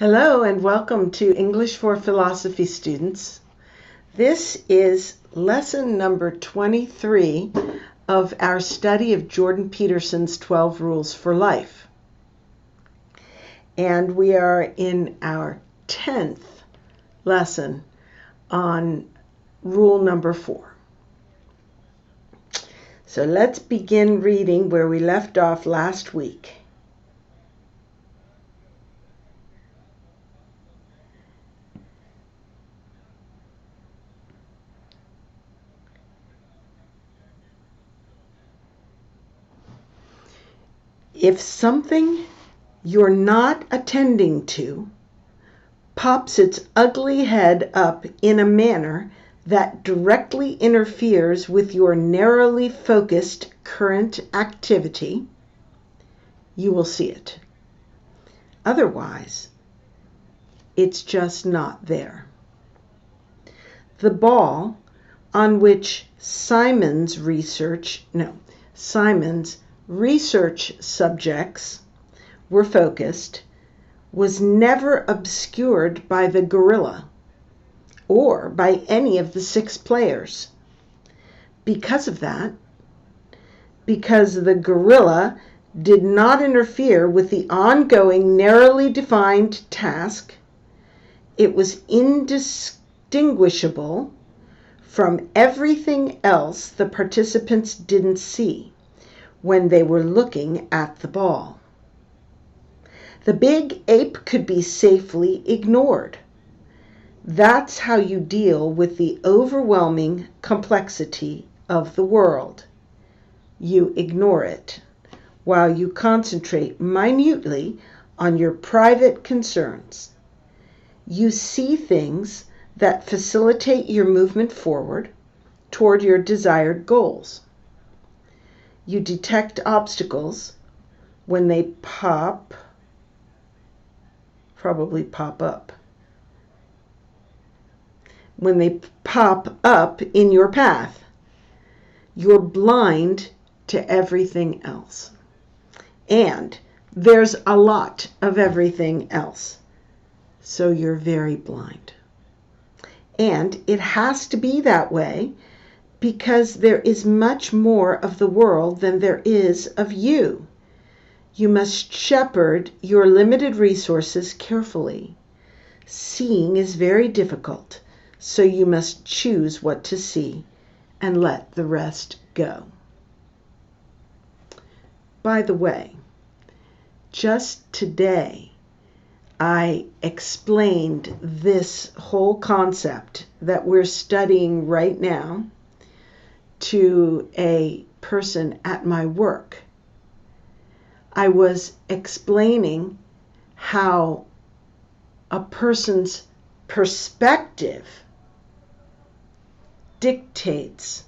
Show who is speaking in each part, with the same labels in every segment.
Speaker 1: Hello and welcome to English for Philosophy students. This is lesson number 23 of our study of Jordan Peterson's 12 Rules for Life. And we are in our 10th lesson on rule number 4. So let's begin reading where we left off last week. If something you're not attending to pops its ugly head up in a manner that directly interferes with your narrowly focused current activity, you will see it. Otherwise, it's just not there. The ball on which Simon's research subjects were focused was never obscured by the gorilla or by any of the 6 players. Because of that, because the gorilla did not interfere with the ongoing narrowly defined task, it was indistinguishable from everything else the participants didn't see when they were looking at the ball. The big ape could be safely ignored. That's how you deal with the overwhelming complexity of the world. You ignore it while you concentrate minutely on your private concerns. You see things that facilitate your movement forward toward your desired goals. You detect obstacles when they pop up. When they pop up in your path, you're blind to everything else. And there's a lot of everything else. So you're very blind. And it has to be that way because there is much more of the world than there is of you. You must shepherd your limited resources carefully. Seeing is very difficult, so you must choose what to see and let the rest go. By the way, just today, I explained this whole concept that we're studying right now to a person at my work. I was explaining how a person's perspective dictates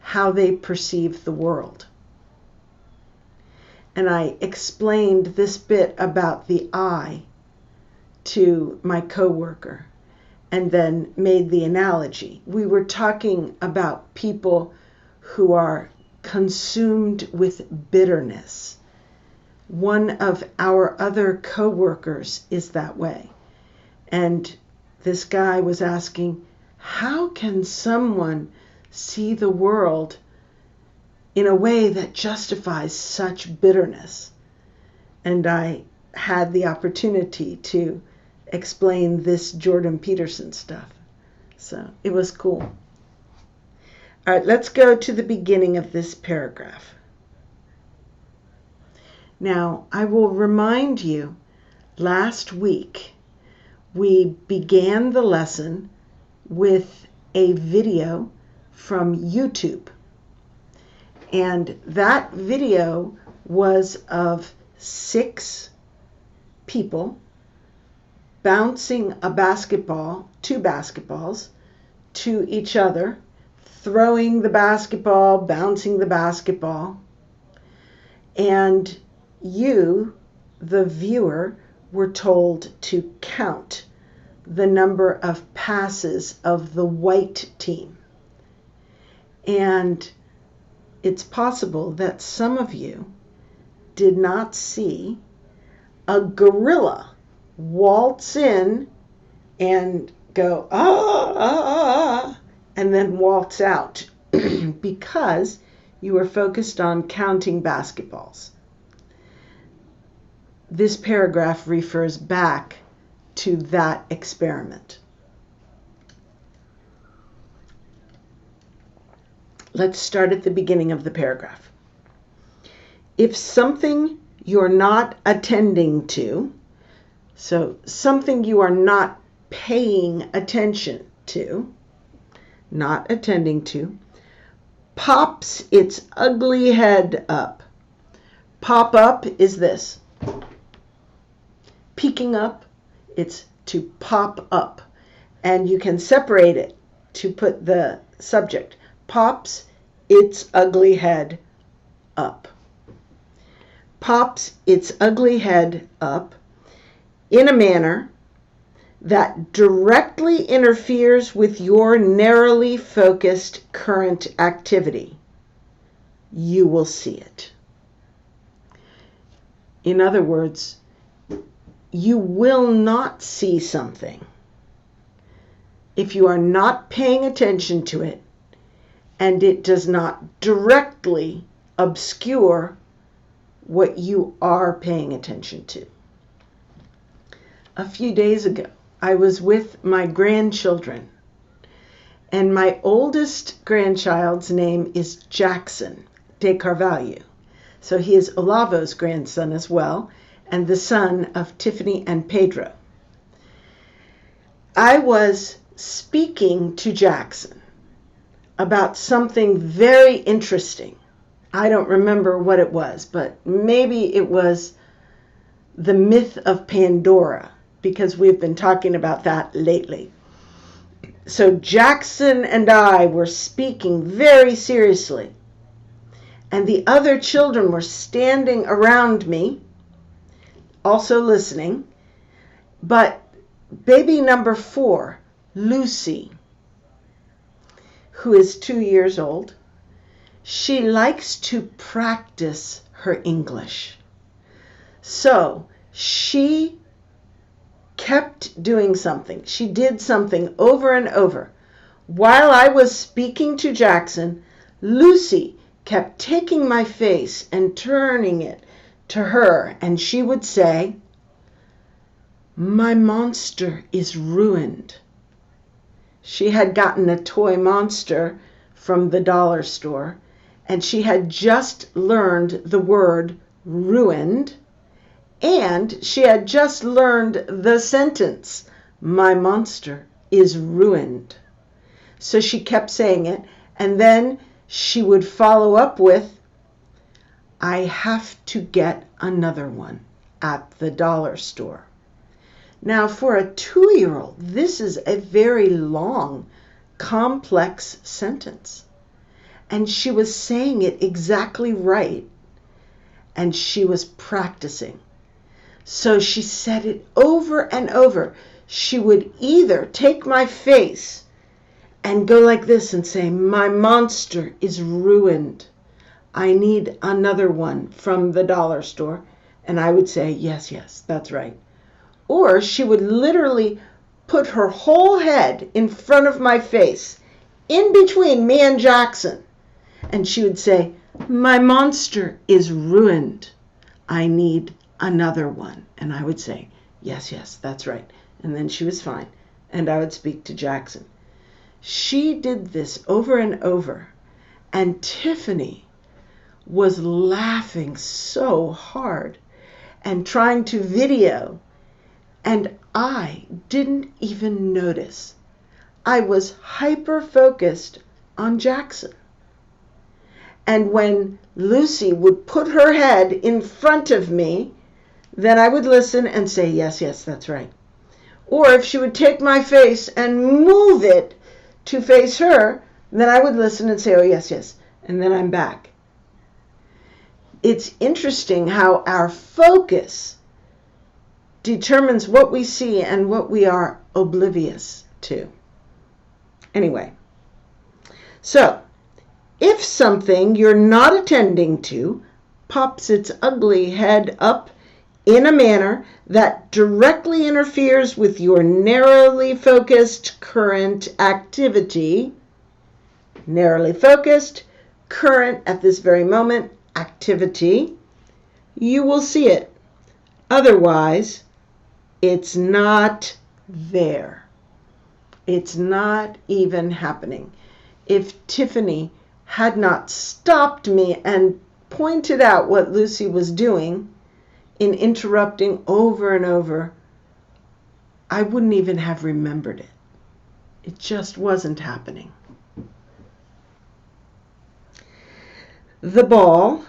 Speaker 1: how they perceive the world. And I explained this bit about the eye to my coworker and then made the analogy. We were talking about people who are consumed with bitterness. One of our other coworkers is that way. And this guy was asking, how can someone see the world in a way that justifies such bitterness? And I had the opportunity to explain this Jordan Peterson stuff. So it was cool. All right, let's go to the beginning of this paragraph. Now, I will remind you, last week we began the lesson with a video from YouTube. And that video was of 6 people bouncing a basketball, 2 basketballs, to each other, throwing the basketball, bouncing the basketball. And you, the viewer, were told to count the number of passes of the white team. And it's possible that some of you did not see a gorilla waltz in and go, and then waltz out because you were focused on counting basketballs. This paragraph refers back to that experiment. Let's start at the beginning of the paragraph. If something you're not attending to, so something you are not paying attention to, not attending to, pops its ugly head up. Pop up is this. Peeking up, it's to pop up. And you can separate it to put the subject. Pops its ugly head up. Pops its ugly head up in a manner that directly interferes with your narrowly focused current activity. You will see it. In other words, you will not see something if you are not paying attention to it and it does not directly obscure what you are paying attention to. A few days ago, I was with my grandchildren, and my oldest grandchild's name is Jackson de Carvalho. So he is Olavo's grandson as well, and the son of Tiffany and Pedro. I was speaking to Jackson about something very interesting. I don't remember what it was, but maybe it was the myth of Pandora, because we've been talking about that lately. So Jackson and I were speaking very seriously, and the other children were standing around me, also listening, but baby number 4, Lucy, who is 2 years old, she likes to practice her English. So she kept doing something. She did something over and over. While I was speaking to Jackson, Lucy kept taking my face and turning it to her, and she would say, "My monster is ruined." She had gotten a toy monster from the dollar store, and she had just learned the word ruined, and she had just learned the sentence, "My monster is ruined." So she kept saying it, and then she would follow up with, "I have to get another one at the dollar store." Now, for a 2-year-old, this is a very long, complex sentence. And she was saying it exactly right, and she was practicing. So she said it over and over. She would either take my face and go like this and say, "My monster is ruined. I need another one from the dollar store." And I would say, "Yes, yes, that's right." Or she would literally put her whole head in front of my face, in between me and Jackson. And she would say, "My monster is ruined. I need another one." And I would say, "Yes, yes, that's right." And then she was fine. And I would speak to Jackson. She did this over and over. And Tiffany was laughing so hard and trying to video. And I didn't even notice. I was hyper-focused on Jackson. And when Lucy would put her head in front of me, then I would listen and say, "Yes, yes, that's right." Or if she would take my face and move it to face her, then I would listen and say, "Oh, yes, yes." And then I'm back. It's interesting how our focus determines what we see and what we are oblivious to. Anyway, so if something you're not attending to pops its ugly head up in a manner that directly interferes with your narrowly focused current activity. Narrowly focused, current at this very moment activity. You will see it. Otherwise, it's not there. It's not even happening. If Tiffany had not stopped me and pointed out what Lucy was doing in interrupting over and over, I wouldn't even have remembered it. It just wasn't happening. The ball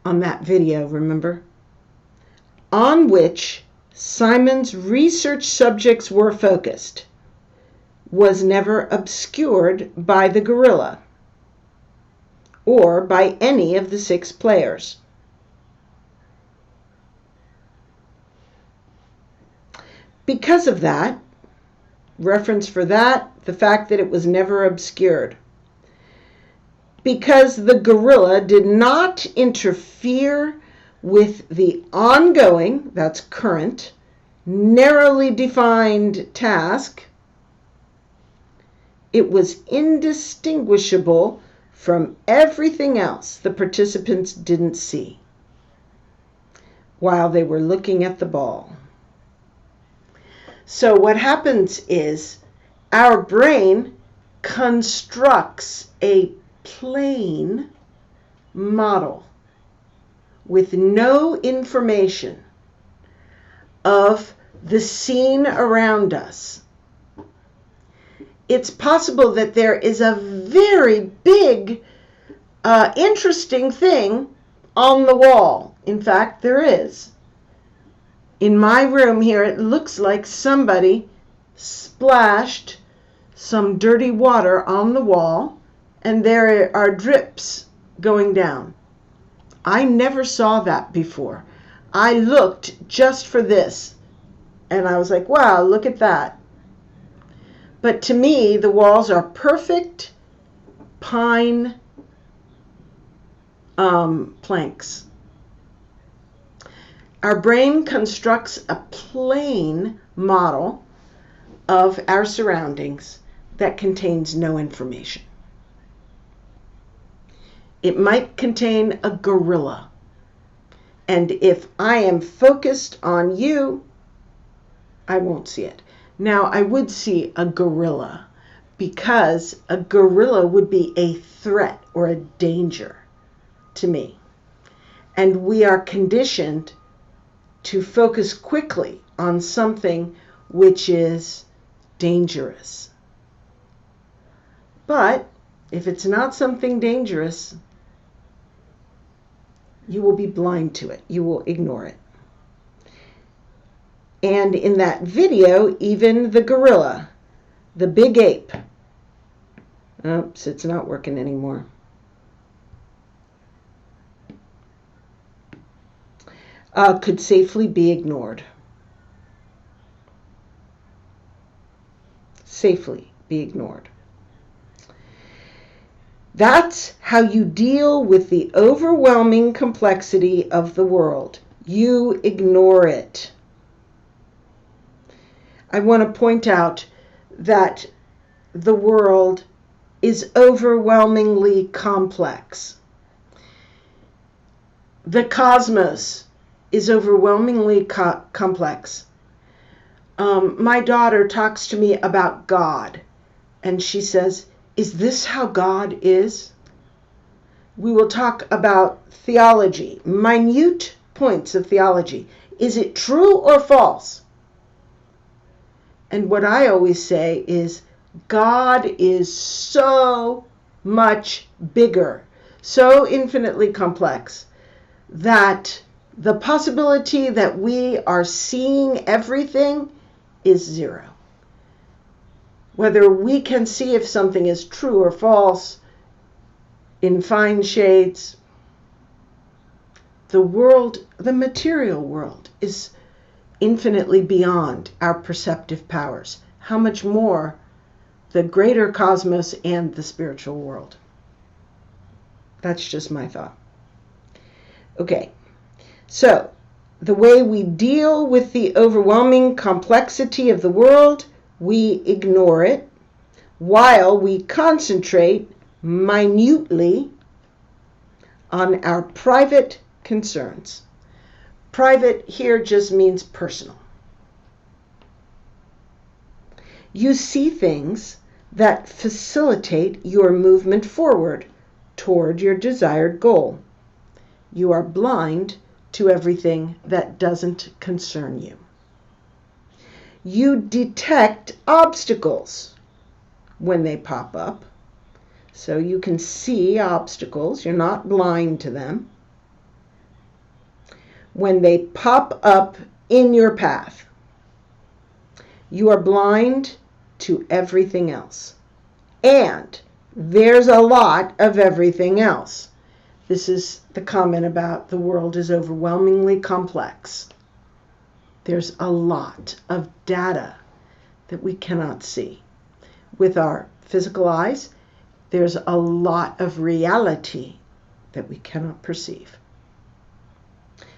Speaker 1: on that video, remember, on which Simon's research subjects were focused, was never obscured by the gorilla or by any of the 6 players. Because of that, reference for that, the fact that it was never obscured. Because the gorilla did not interfere with the ongoing, that's current, narrowly defined task, it was indistinguishable from everything else the participants didn't see while they were looking at the ball. So what happens is our brain constructs a plain model with no information of the scene around us. It's possible that there is a very big, interesting thing on the wall. In fact, there is. In my room here, it looks like somebody splashed some dirty water on the wall, and there are drips going down. I never saw that before. I looked just for this, and I was like, wow, look at that. But to me, the walls are perfect pine planks. Our brain constructs a plain model of our surroundings that contains no information. It might contain a gorilla. And if I am focused on you, I won't see it. Now, I would see a gorilla because a gorilla would be a threat or a danger to me. And we are conditioned to focus quickly on something which is dangerous. But if it's not something dangerous, you will be blind to it. You will ignore it. And in that video, even the gorilla, the big ape, oops, it's not working anymore. Could safely be ignored. Safely be ignored. That's how you deal with the overwhelming complexity of the world. You ignore it. I want to point out that the world is overwhelmingly complex. The cosmos is overwhelmingly complex. My daughter talks to me about God, and she says, "Is this how God is?" We will talk about theology, minute points of theology. Is it true or false? And what I always say is, God is so much bigger, so infinitely complex, that the possibility that we are seeing everything is zero. Whether we can see if something is true or false in fine shades, the world, the material world, is infinitely beyond our perceptive powers. How much more the greater cosmos and the spiritual world? That's just my thought. Okay, so the way we deal with the overwhelming complexity of the world, we ignore it while we concentrate minutely on our private concerns. Private here just means personal. You see things that facilitate your movement forward toward your desired goal. You are blind to everything that doesn't concern you. You detect obstacles when they pop up. So you can see obstacles. You're not blind to them. When they pop up in your path, you are blind to everything else. And there's a lot of everything else. This is the comment about the world is overwhelmingly complex. There's a lot of data that we cannot see. With our physical eyes, there's a lot of reality that we cannot perceive.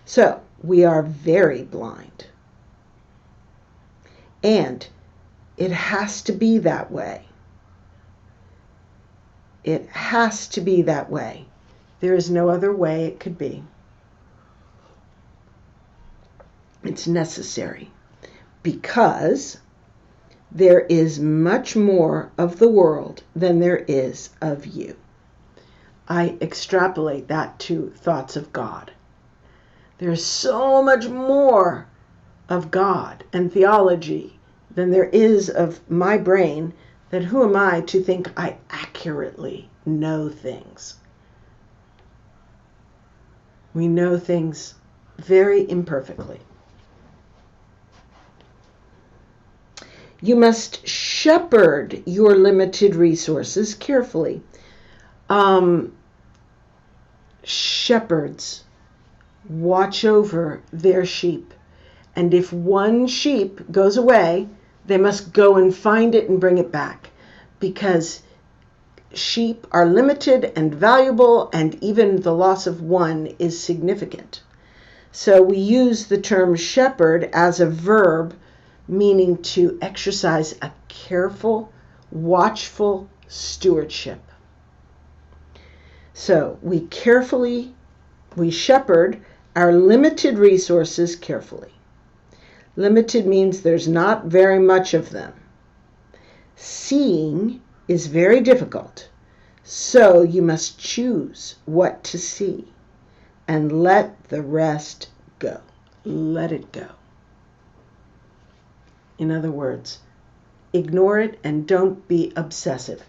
Speaker 1: So, we are very blind. And it has to be that way. It has to be that way. There is no other way it could be. It's necessary because there is much more of the world than there is of you. I extrapolate that to thoughts of God. There's so much more of God and theology than there is of my brain that who am I to think I accurately know things? We know things very imperfectly. You must shepherd your limited resources carefully. Shepherds watch over their sheep. And if one sheep goes away, they must go and find it and bring it back. Because sheep are limited and valuable, and even the loss of one is significant. So we use the term shepherd as a verb, meaning to exercise a careful, watchful stewardship. So we shepherd our limited resources carefully. Limited means there's not very much of them. Seeing is very difficult, so you must choose what to see and let the rest go. Let it go. In other words, ignore it and don't be obsessive.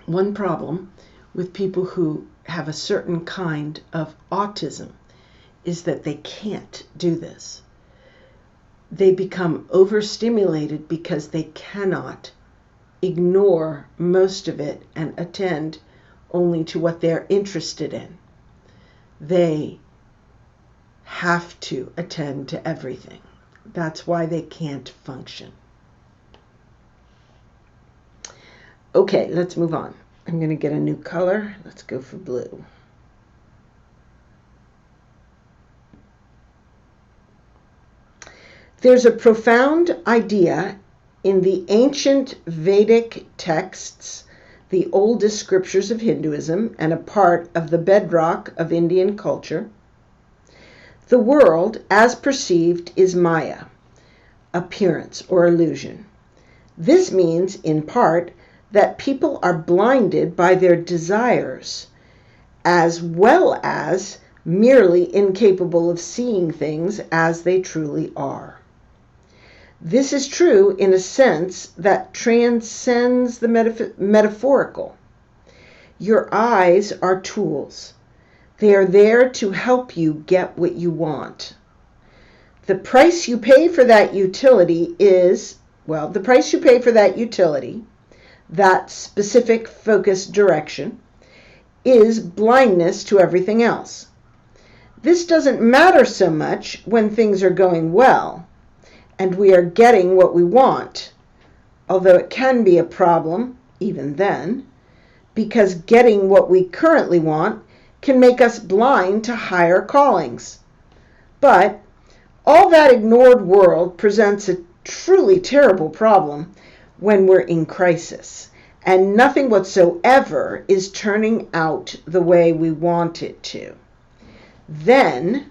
Speaker 1: One problem with people who have a certain kind of autism is that they can't do this. They become overstimulated because they cannot ignore most of it and attend only to what they're interested in. They have to attend to everything. That's why they can't function. Okay, let's move on. I'm going to get a new color. Let's go for blue. There's a profound idea in the ancient Vedic texts, the oldest scriptures of Hinduism, and a part of the bedrock of Indian culture. The world, as perceived, is Maya, appearance or illusion. This means, in part, that people are blinded by their desires, as well as merely incapable of seeing things as they truly are. This is true in a sense that transcends the metaphorical. Your eyes are tools. They are there to help you get what you want. The price you pay for that utility that specific focused direction, is blindness to everything else. This doesn't matter so much when things are going well and we are getting what we want, although it can be a problem even then, because getting what we currently want can make us blind to higher callings. But all that ignored world presents a truly terrible problem when we're in crisis, and nothing whatsoever is turning out the way we want it to. Then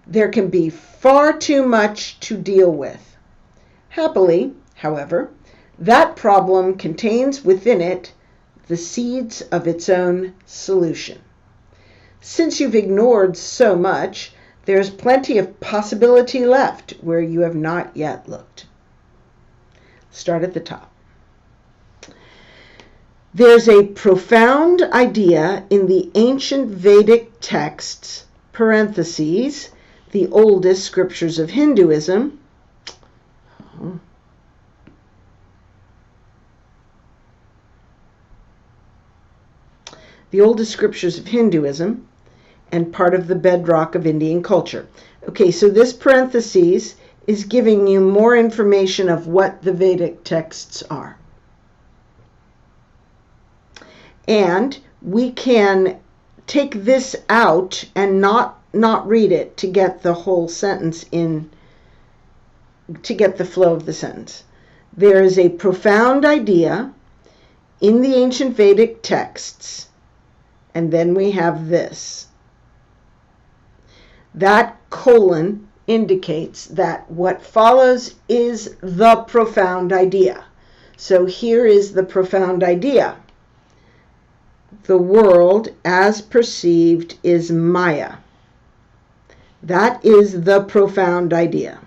Speaker 1: there can be far too much to deal with. Happily, however, that problem contains within it the seeds of its own solution. Since you've ignored so much, there's plenty of possibility left where you have not yet looked. Start at the top. There's a profound idea in the ancient Vedic texts, parentheses, the oldest scriptures of Hinduism. The oldest scriptures of Hinduism and part of the bedrock of Indian culture. Okay, so this parentheses is giving you more information of what the Vedic texts are. And we can take this out and not read it to get the whole sentence in, to get the flow of the sentence. There is a profound idea in the ancient Vedic texts, and then we have this. That colon indicates that what follows is the profound idea. So here is the profound idea. The world as perceived is Maya. That is the profound idea,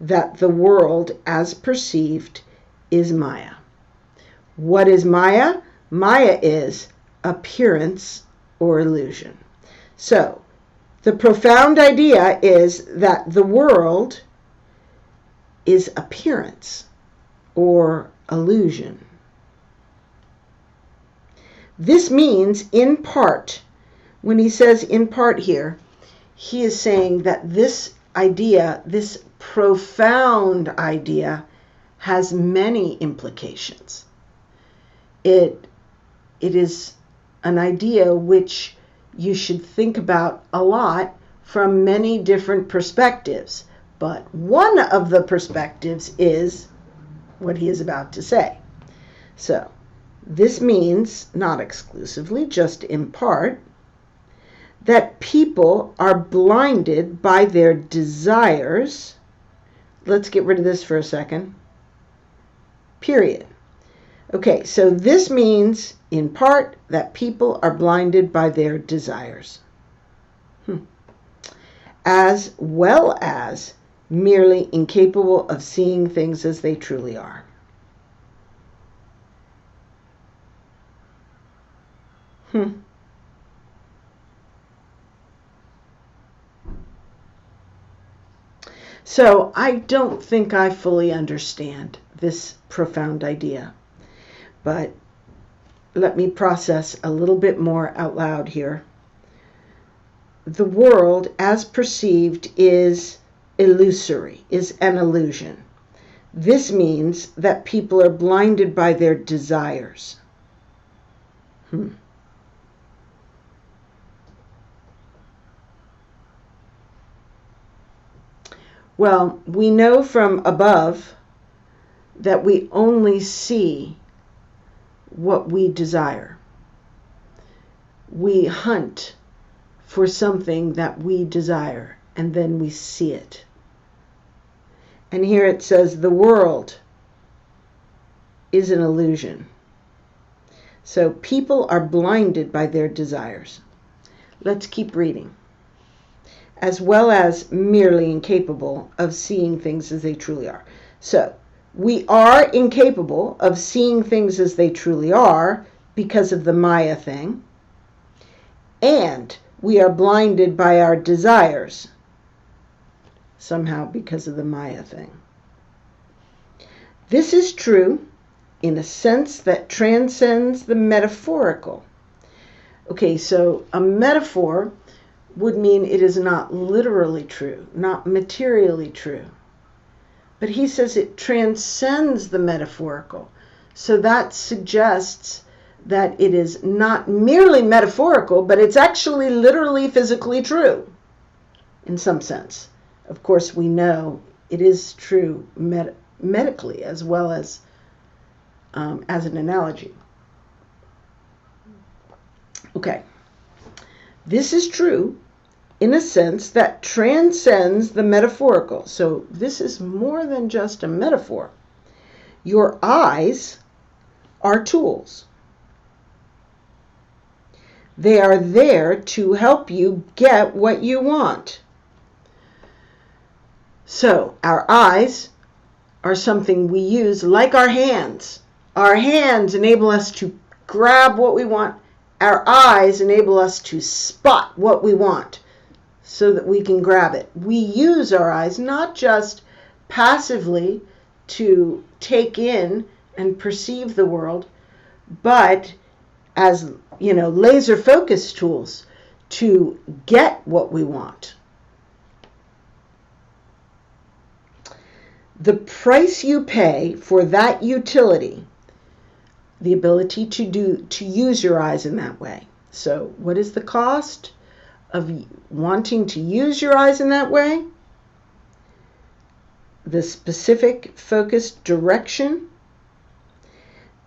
Speaker 1: that the world as perceived is Maya. What is Maya? Maya is appearance or illusion. So, the profound idea is that the world is appearance or illusion. This means in part, when he says in part here, he is saying that this idea, this profound idea, has many implications. It is an idea which you should think about a lot from many different perspectives. But one of the perspectives is what he is about to say. So, this means, not exclusively, just in part, that people are blinded by their desires. Let's get rid of this for a second. Period. Okay, so this means, in part, that people are blinded by their desires. As well as merely incapable of seeing things as they truly are. So I don't think I fully understand this profound idea, but let me process a little bit more out loud here. The world as perceived is illusory, is an illusion. This means that people are blinded by their desires. Well, we know from above that we only see what we desire. We hunt for something that we desire, and then we see it. And here it says the world is an illusion. So people are blinded by their desires. Let's keep reading. As well as merely incapable of seeing things as they truly are. So, we are incapable of seeing things as they truly are because of the Maya thing, and we are blinded by our desires, somehow because of the Maya thing. This is true in a sense that transcends the metaphorical. Okay, so a metaphor would mean it is not literally true, not materially true. But he says it transcends the metaphorical. So that suggests that it is not merely metaphorical, but it's actually literally physically true in some sense. Of course, we know it is true medically as well as an analogy. Okay. This is true in a sense that transcends the metaphorical. So this is more than just a metaphor. Your eyes are tools. They are there to help you get what you want. So our eyes are something we use like our hands. Our hands enable us to grab what we want. Our eyes enable us to spot what we want so that we can grab it. We use our eyes not just passively to take in and perceive the world, but as, laser focus tools to get what we want. The price you pay for that utility, the ability to use your eyes in that way. So what is the cost of wanting to use your eyes in that way? The specific focused direction.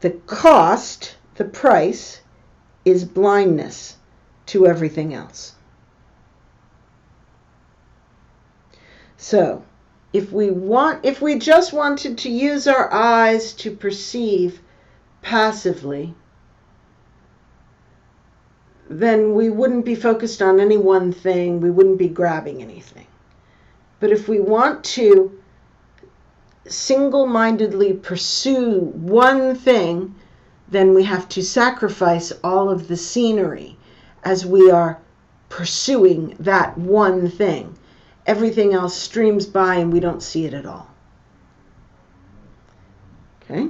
Speaker 1: The cost, the price, is blindness to everything else. So if we just wanted to use our eyes to perceive passively, then we wouldn't be focused on any one thing. We wouldn't be grabbing anything. But if we want to single-mindedly pursue one thing, then we have to sacrifice all of the scenery as we are pursuing that one thing. Everything else streams by and we don't see it at all. Okay?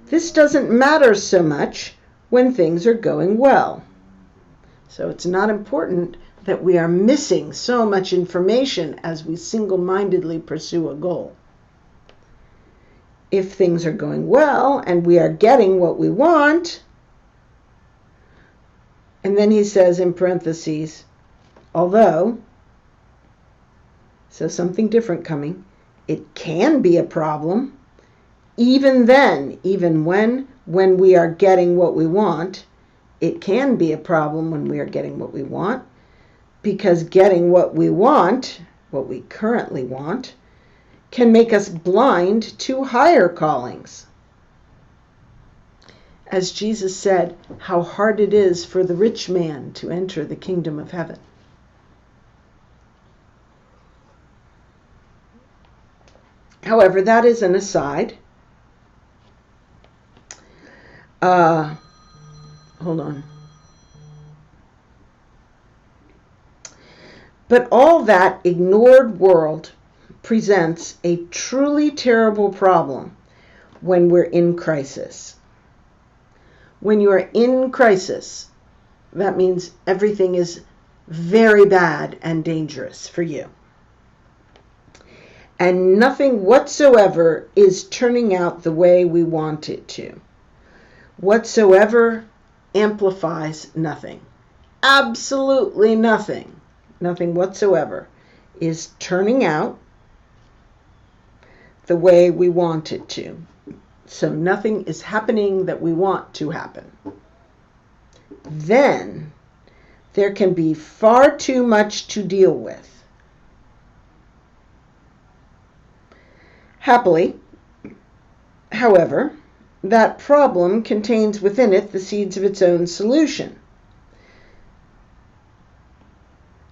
Speaker 1: This doesn't matter so much when things are going well. So it's not important that we are missing so much information as we single-mindedly pursue a goal. If things are going well and we are getting what we want, and then he says in parentheses, although, so something different coming, it can be a problem. Even then, even when we are getting what we want, it can be a problem when we are getting what we want, because getting what we want, what we currently want, can make us blind to higher callings. As Jesus said, how hard it is for the rich man to enter the kingdom of heaven. However, that is an aside. Hold on. But all that ignored world presents a truly terrible problem when we're in crisis. When you are in crisis, that means everything is very bad and dangerous for you. And nothing whatsoever is turning out the way we want it to. Whatsoever amplifies nothing. Absolutely nothing. Nothing whatsoever is turning out the way we want it to. So nothing is happening that we want to happen. Then there can be far too much to deal with. Happily, however, that problem contains within it the seeds of its own solution.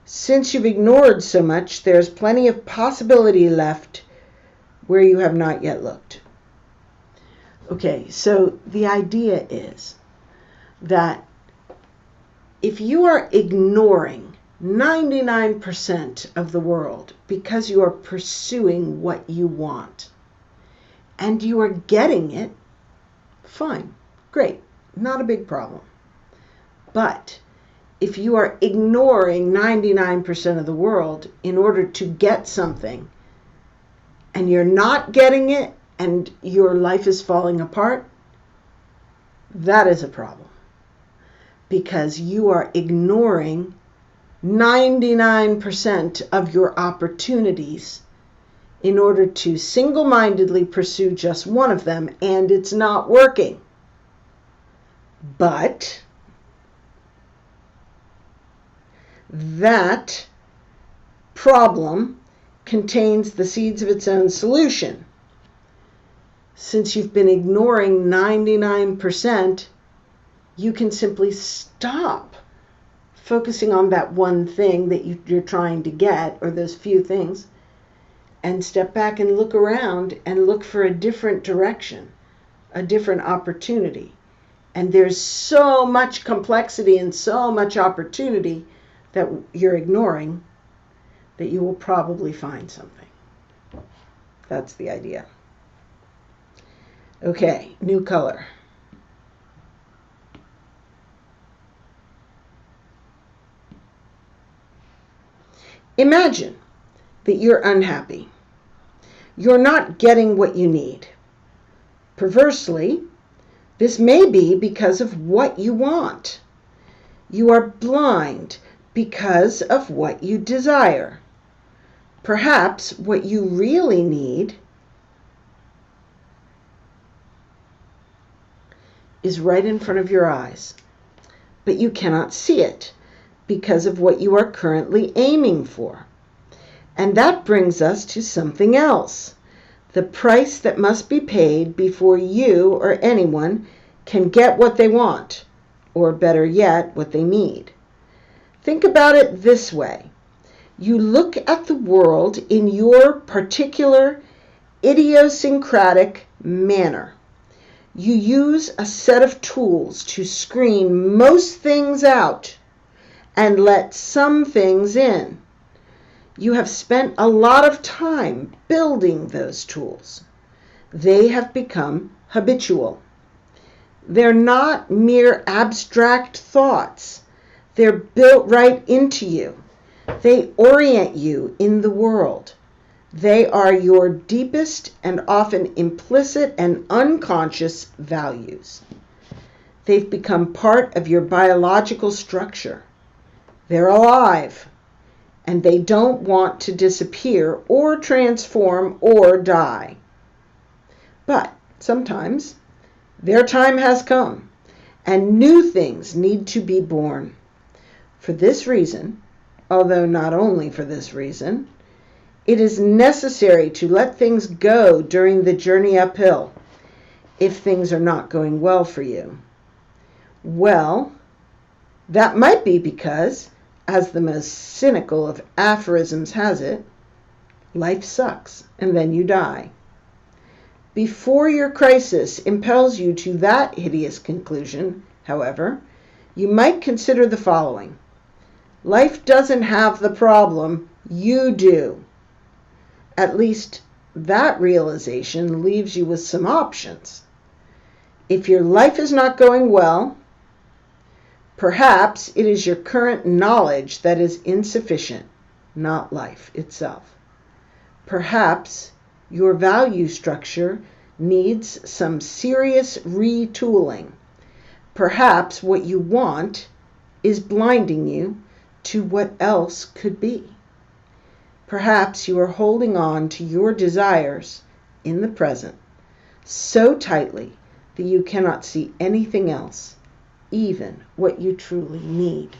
Speaker 1: Since you've ignored so much, there's plenty of possibility left where you have not yet looked. Okay, so the idea is that if you are ignoring 99% of the world because you are pursuing what you want and you are getting it, fine, great, not a big problem. But if you are ignoring 99% of the world in order to get something and you're not getting it, and your life is falling apart, that is a problem. Because you are ignoring 99% of your opportunities in order to single-mindedly pursue just one of them, and it's not working. But that problem contains the seeds of its own solution. Since you've been ignoring 99%, you can simply stop focusing on that one thing that you're trying to get, or those few things, and step back and look around and look for a different direction, a different opportunity. And there's so much complexity and so much opportunity that you're ignoring that you will probably find something. That's the idea. Okay, new color. Imagine that you're unhappy. You're not getting what you need. Perversely, this may be because of what you want. You are blind because of what you desire. Perhaps what you really need is right in front of your eyes, but you cannot see it because of what you are currently aiming for. And that brings us to something else, the price that must be paid before you or anyone can get what they want, or better yet, what they need. Think about it this way. You look at the world in your particular idiosyncratic manner. You use a set of tools to screen most things out and let some things in. You have spent a lot of time building those tools. They have become habitual. They're not mere abstract thoughts. They're built right into you. They orient you in the world. They are your deepest and often implicit and unconscious values. They've become part of your biological structure. They're alive, and they don't want to disappear or transform or die. But sometimes their time has come, and new things need to be born. For this reason, although not only for this reason, it is necessary to let things go during the journey uphill if things are not going well for you. Well, that might be because, as the most cynical of aphorisms has it, life sucks and then you die. Before your crisis impels you to that hideous conclusion, however, you might consider the following. Life doesn't have the problem, you do. At least that realization leaves you with some options. If your life is not going well, perhaps it is your current knowledge that is insufficient, not life itself. Perhaps your value structure needs some serious retooling. Perhaps what you want is blinding you to what else could be. Perhaps you are holding on to your desires in the present so tightly that you cannot see anything else, even what you truly need.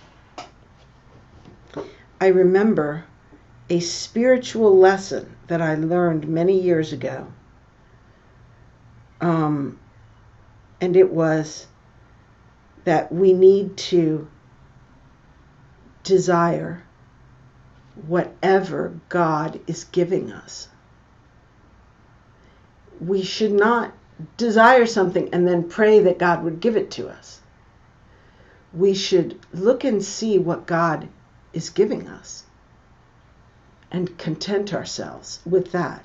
Speaker 1: I remember a spiritual lesson that I learned many years ago. And it was that we need to desire whatever God is giving us. We should not desire something and then pray that God would give it to us. We should look and see what God is giving us and content ourselves with that.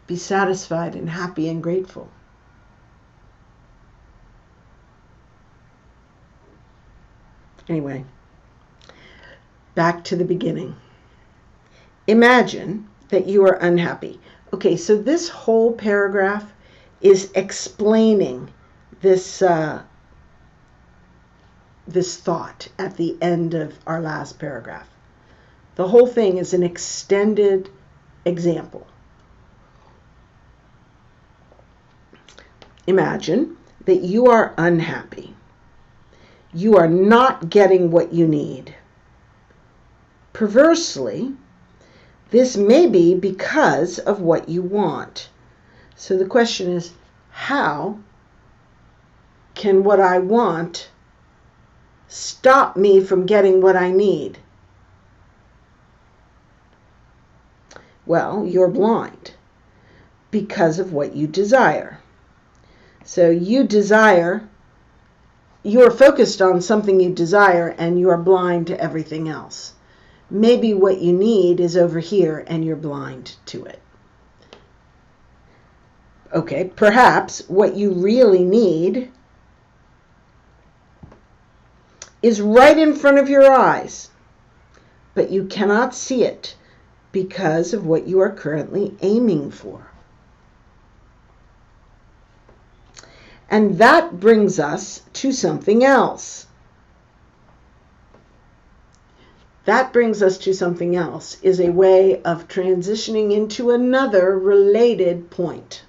Speaker 1: Be satisfied and happy and grateful. Anyway, back to the beginning. Imagine that you are unhappy. Okay, so this whole paragraph is explaining this this thought at the end of our last paragraph. The whole thing is an extended example. Imagine that you are unhappy. You are not getting what you need. Perversely, this may be because of what you want. So the question is, how can what I want stop me from getting what I need? Well, you're blind because of what you desire. So you're focused on something you desire and you are blind to everything else. Maybe what you need is over here and you're blind to it. Okay, perhaps what you really need is right in front of your eyes, but you cannot see it because of what you are currently aiming for. And that brings us to something else. That brings us to something else is a way of transitioning into another related point.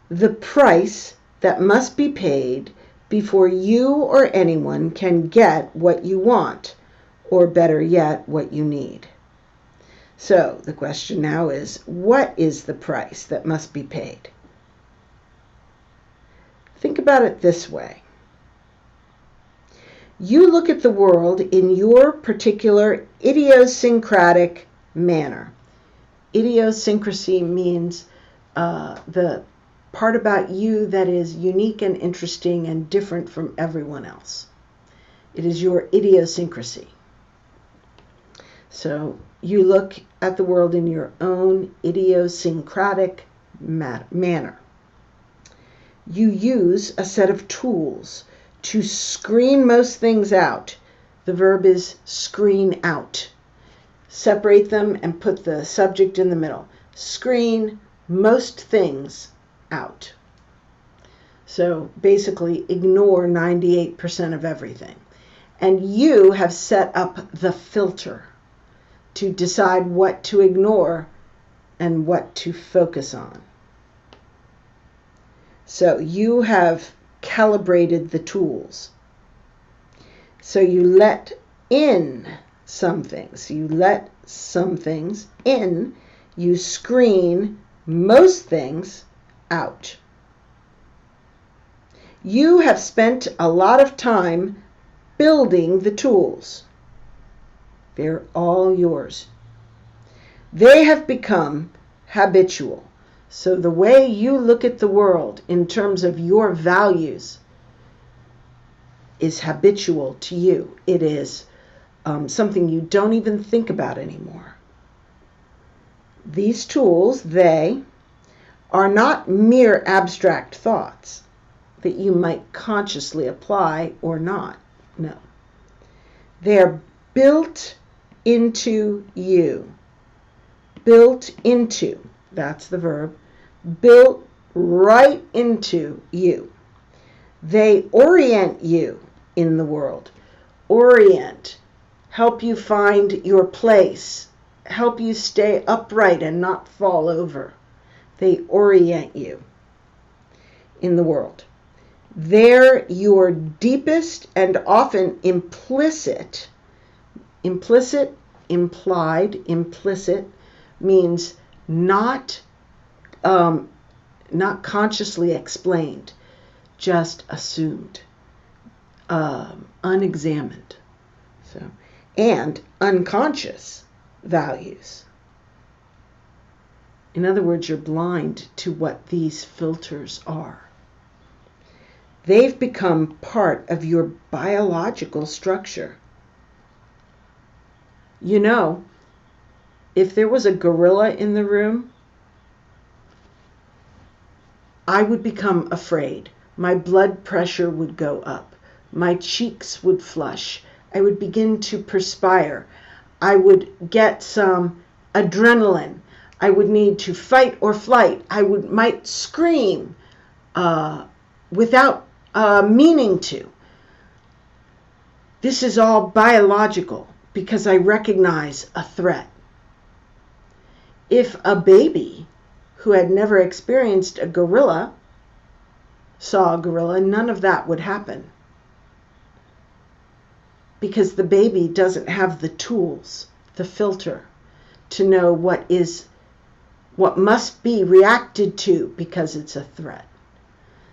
Speaker 1: The price that must be paid before you or anyone can get what you want, or better yet, what you need. So the question now is, what is the price that must be paid? Think about it this way. You look at the world in your particular idiosyncratic manner. Idiosyncrasy means the part about you that is unique and interesting and different from everyone else. It is your idiosyncrasy. So you look at the world in your own idiosyncratic manner. You use a set of tools to screen most things out. The verb is screen out. Separate them and put the subject in the middle. Screen most things out. So basically ignore 98% of everything. And you have set up the filter to decide what to ignore and what to focus on. So you have calibrated the tools. So you let in some things. You let some things in. You screen most things out. You have spent a lot of time building the tools. They're all yours. They have become habitual. So the way you look at the world in terms of your values is habitual to you. It is something you don't even think about anymore. These tools, they are not mere abstract thoughts that you might consciously apply or not. No. They are built into you. Built into. That's the verb. Built right into you. They orient you in the world. Orient. Help you find your place. Help you stay upright and not fall over. They orient you in the world. They're your deepest and often implicit, implied, implicit means not consciously explained, just assumed, unexamined, and unconscious values. In other words, you're blind to what these filters are. They've become part of your biological structure. You know, if there was a gorilla in the room, I would become afraid. My blood pressure would go up. My cheeks would flush. I would begin to perspire. I would get some adrenaline. I would need to fight or flight. I might scream without meaning to. This is all biological because I recognize a threat. If a baby who had never experienced a gorilla saw a gorilla, none of that would happen. Because the baby doesn't have the tools, the filter, to know what must be reacted to because it's a threat.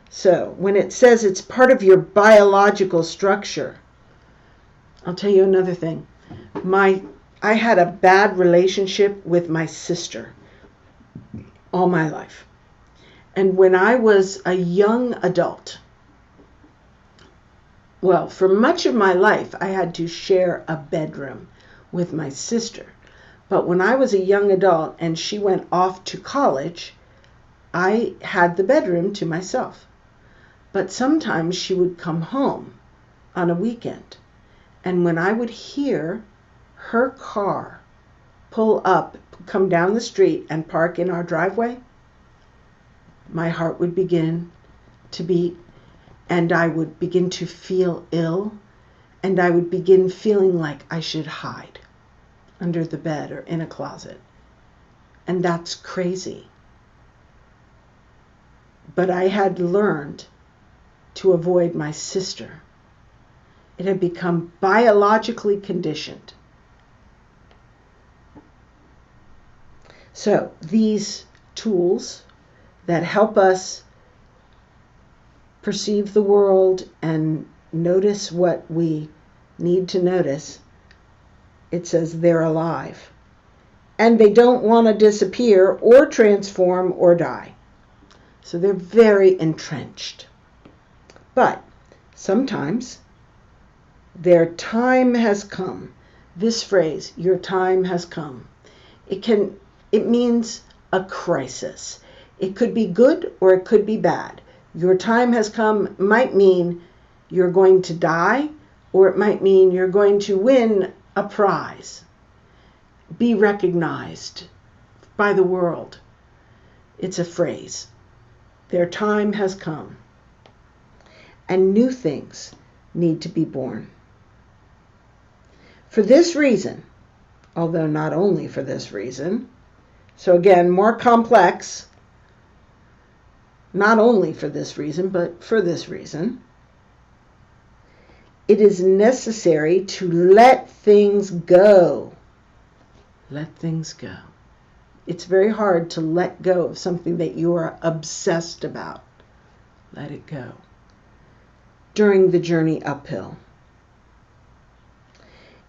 Speaker 1: So when it says it's part of your biological structure, I'll tell you another thing. I had a bad relationship with my sister all my life. And when I was a young adult, well, for much of my life, I had to share a bedroom with my sister. But when I was a young adult and she went off to college, I had the bedroom to myself. But sometimes she would come home on a weekend. And when I would hear her car pull up, come down the street and park in our driveway, my heart would begin to beat, and I would begin to feel ill, and I would begin feeling like I should hide under the bed or in a closet. And that's crazy. But I had learned to avoid my sister. It had become biologically conditioned. So these tools that help us perceive the world and notice what we need to notice, it says they're alive. And they don't want to disappear or transform or die. So they're very entrenched. But sometimes their time has come. This phrase, your time has come, it means a crisis. It could be good or it could be bad. Your time has come might mean you're going to die, or it might mean you're going to win a prize, be recognized by the world. It's a phrase. Their time has come. And new things need to be born. For this reason, although not only for this reason, so again, more complex, not only for this reason, but for this reason, it is necessary to let things go. Let things go. It's very hard to let go of something that you are obsessed about. Let it go. During the journey uphill.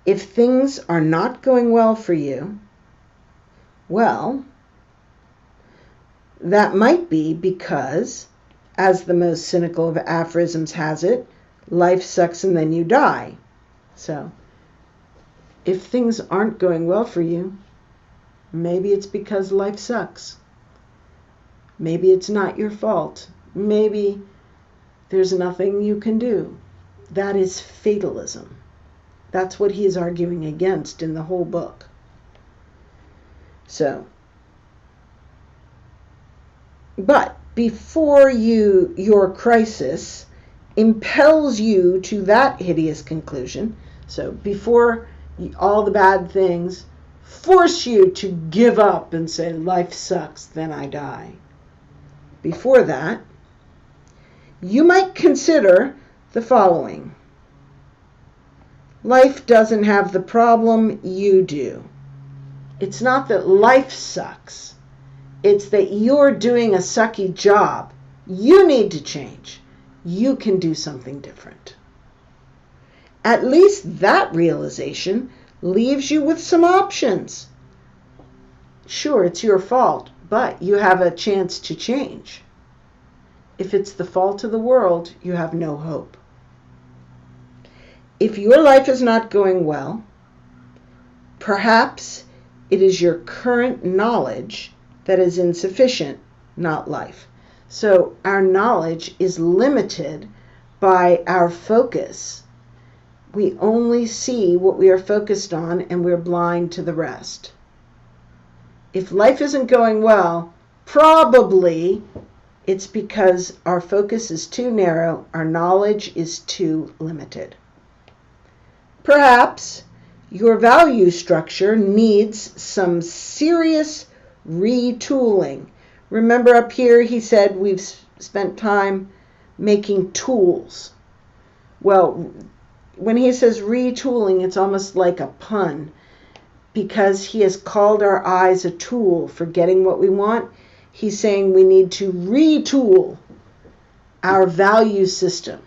Speaker 1: If things are not going well for you, well, that might be because, as the most cynical of aphorisms has it, life sucks and then you die. So, if things aren't going well for you, maybe it's because life sucks. Maybe it's not your fault. Maybe there's nothing you can do. That is fatalism. That's what he is arguing against in the whole book. So, but before your crisis impels you to that hideous conclusion, so before all the bad things force you to give up and say, life sucks, then I die. Before that, you might consider the following. Life doesn't have the problem, you do. It's not that life sucks. It's that you're doing a sucky job. You need to change. You can do something different. At least that realization leaves you with some options. Sure, it's your fault, but you have a chance to change. If it's the fault of the world, you have no hope. If your life is not going well, perhaps it is your current knowledge that is insufficient, not life. So our knowledge is limited by our focus. We only see what we are focused on, and we're blind to the rest. If life isn't going well, probably it's because our focus is too narrow, our knowledge is too limited. Perhaps your value structure needs some serious retooling. Remember up here he said we've spent time making tools. Well, when he says retooling, it's almost like a pun, because he has called our eyes a tool for getting what we want. He's saying we need to retool our value system.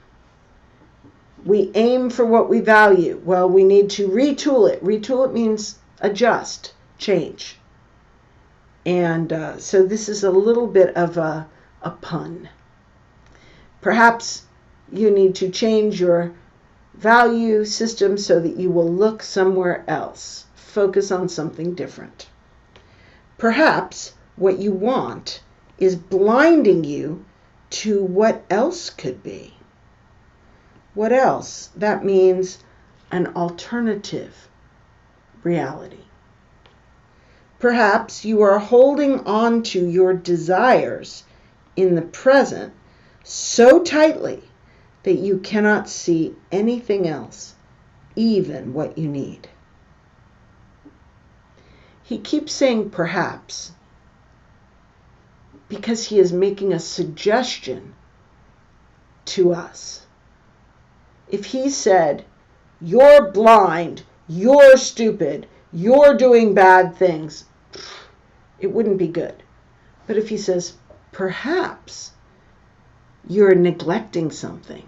Speaker 1: We aim for what we value. Well, we need to retool it. Retool it means adjust, change. And so this is a little bit of a pun. Perhaps you need to change your value system so that you will look somewhere else. Focus on something different. Perhaps what you want is blinding you to what else could be. What else? That means an alternative reality. Perhaps you are holding on to your desires in the present so tightly that you cannot see anything else, even what you need. He keeps saying perhaps because he is making a suggestion to us. If he said, you're blind, you're stupid, you're doing bad things, it wouldn't be good. But if he says, perhaps you're neglecting something,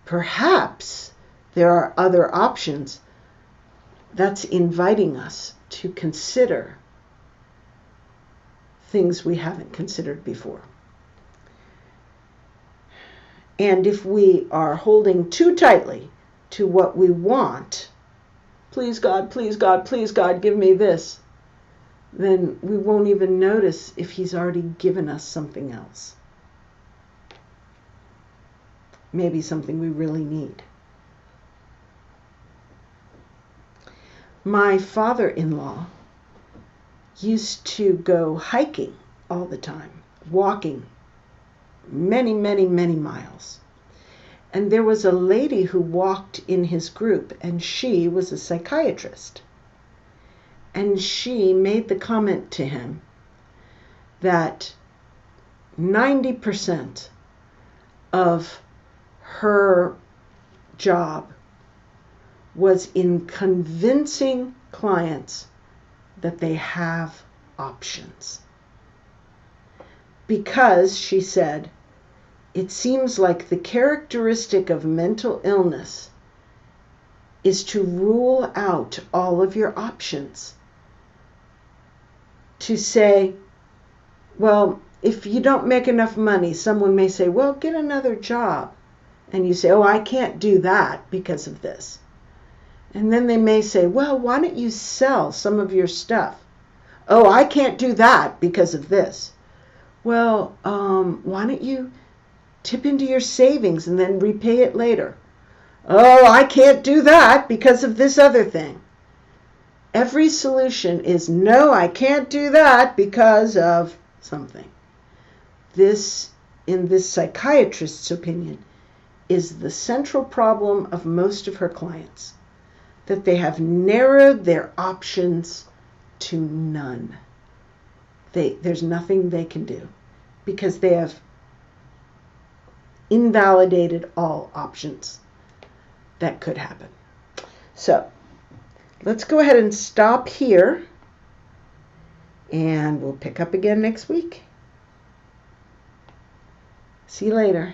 Speaker 1: perhaps there are other options, that's inviting us to consider things we haven't considered before. And if we are holding too tightly to what we want, please God, please God, please God, give me this, then we won't even notice if he's already given us something else. Maybe something we really need. My father-in-law used to go hiking all the time, walking many, many, many miles. And there was a lady who walked in his group, and she was a psychiatrist. And she made the comment to him that 90% of her job was in convincing clients that they have options. Because, she said, it seems like the characteristic of mental illness is to rule out all of your options. To say, well, if you don't make enough money, someone may say, well, get another job. And you say, oh, I can't do that because of this. And then they may say, well, why don't you sell some of your stuff? Oh, I can't do that because of this. Well, why don't you tip into your savings and then repay it later? Oh, I can't do that because of this other thing. Every solution is, no, I can't do that because of something. This, in this psychiatrist's opinion, is the central problem of most of her clients, that they have narrowed their options to none. There's nothing they can do because they have invalidated all options that could happen. So let's go ahead and stop here, and we'll pick up again next week. See you later.